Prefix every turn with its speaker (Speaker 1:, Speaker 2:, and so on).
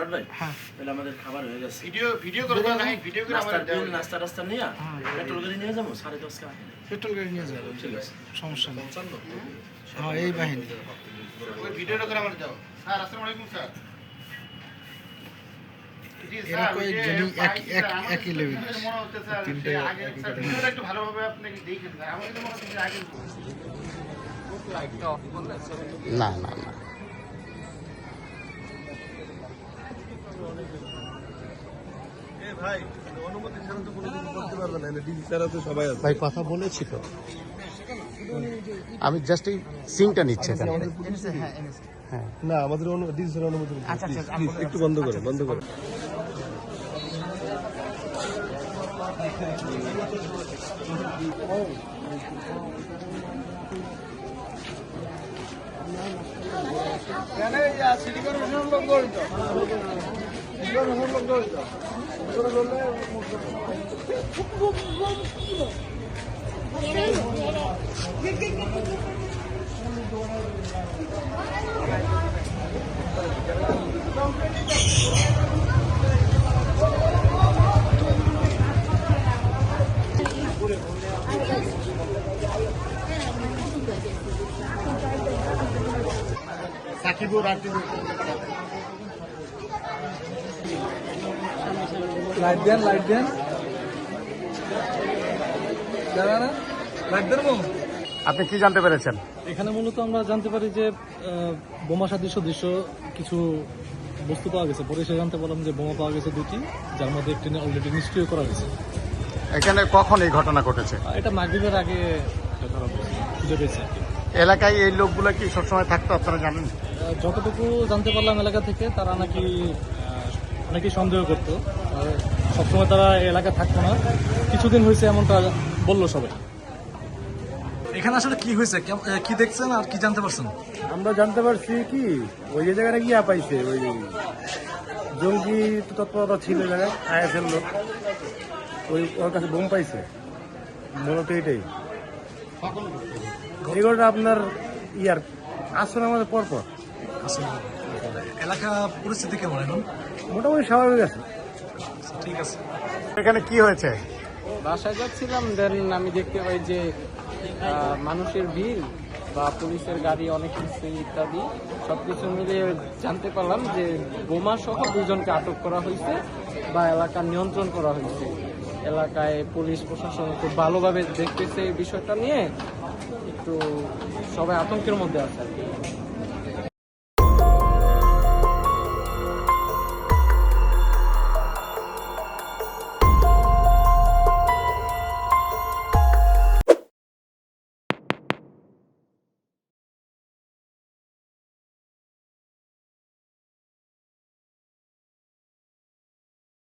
Speaker 1: সম্রাট ভাই
Speaker 2: হ্যাঁ
Speaker 1: তাহলে আমাদের খাবার হয়ে গেছে।
Speaker 3: ভিডিও করে দাও, নাই ভিডিও করে আমাদের দাও।
Speaker 1: নাস্তা রাস্তা নিয়ে পেট্রোল গাড়ি নিয়ে যাবো 10:30 টাকা।
Speaker 2: পেট্রোল গাড়ি নিয়ে যাবো,
Speaker 1: ঠিক আছে,
Speaker 2: সমস্যা নেই। হ্যাঁ এই বাহিনী
Speaker 3: ওই ভিডিওটা করে আমাদের দাও। স্যার আসসালামু আলাইকুম স্যার। জি
Speaker 2: এরা
Speaker 3: স্যার,
Speaker 2: কয়েকজনই একই লেভেল।
Speaker 3: মনে হচ্ছে স্যার
Speaker 2: তিনটে
Speaker 3: আগে স্যার ভিডিওটা একটু ভালোভাবে আপনি দেখেন স্যার। আমাদের তো মনে হচ্ছে আগে
Speaker 4: না না না ভাই কথা বলেছি তো, আমি জাস্ট এই সিংটা নিচ্ছি এখানে। হ্যাঁ
Speaker 5: না আমাদের ডিজিটাল অনুমতি প্লিজ একটু বন্ধ করো বন্ধ করো।
Speaker 3: সাকিবুর রাখতে
Speaker 6: লাইট দেন লাইট দেন দাঁড়া না লাইট দেন।
Speaker 4: আপনি কি জানতে পেরেছেন?
Speaker 6: এখানে মূলত আমরা জানতে পারি যে বোমা সাদৃশ্য দৃশ্য কিছু বস্তু পাওয়া গেছে। পরে সে জানতে পারলাম যে বোমা পাওয়া গেছে দুটি, যার মধ্যে একটি অলরেডি নিষ্ক্রিয় করা হয়েছে।
Speaker 4: এখানে কখন এই ঘটনা ঘটেছে?
Speaker 6: এটা মাগরিবের আগে ধরা পড়েছে, খুঁজে পেয়েছে আর কি।
Speaker 4: এলাকায় এই লোকগুলো কি সবসময় থাকতো আপনারা জানেন?
Speaker 6: যতটুকু জানতে পারলাম এলাকা থেকে, তারা নাকি অনেকেই সন্দেহ করতো, আর সবসময় তারা এই এলাকায় থাকতো না, কিছুদিন হয়েছে এমনটা বললো সবাই। এখানে আসলে কি হয়েছে, কি দেখছেন আর কি জানতে পারছেন?
Speaker 5: আমরা জানতে পারছি কি ওই যে জায়গাটা গিয়া পাইছে ওই জঙ্গি তৎপরতা ছিল জায়গায় আইএসএল লোক, ওই ওর কাছে বোম পাইছে মূলত এটাই। এগুলোটা আপনার ইয়ার আসলে আমাদের পরপর
Speaker 6: এলাকা পরিস্থিতি কেমন এখন?
Speaker 5: মোটামুটি স্বাভাবিক আছে।
Speaker 6: ঠিক আছে।
Speaker 4: এখানে কি হয়েছে?
Speaker 7: বাসায় যাচ্ছিলাম, দেন আমি দেখতে পাই যে মানুষের ভিড় বা পুলিশের গাড়ি অনেক কিছু ইত্যাদি সবকিছু মিলিয়ে জানতে পারলাম যে বোমা সহ দুজনকে আটক করা হয়েছে বা এলাকা নিয়ন্ত্রণ করা হয়েছে। এলাকায় পুলিশ প্রশাসন খুব ভালোভাবে দেখতেছে এই বিষয়টা নিয়ে, একটু সবাই আতঙ্কের মধ্যে আছে আর কি।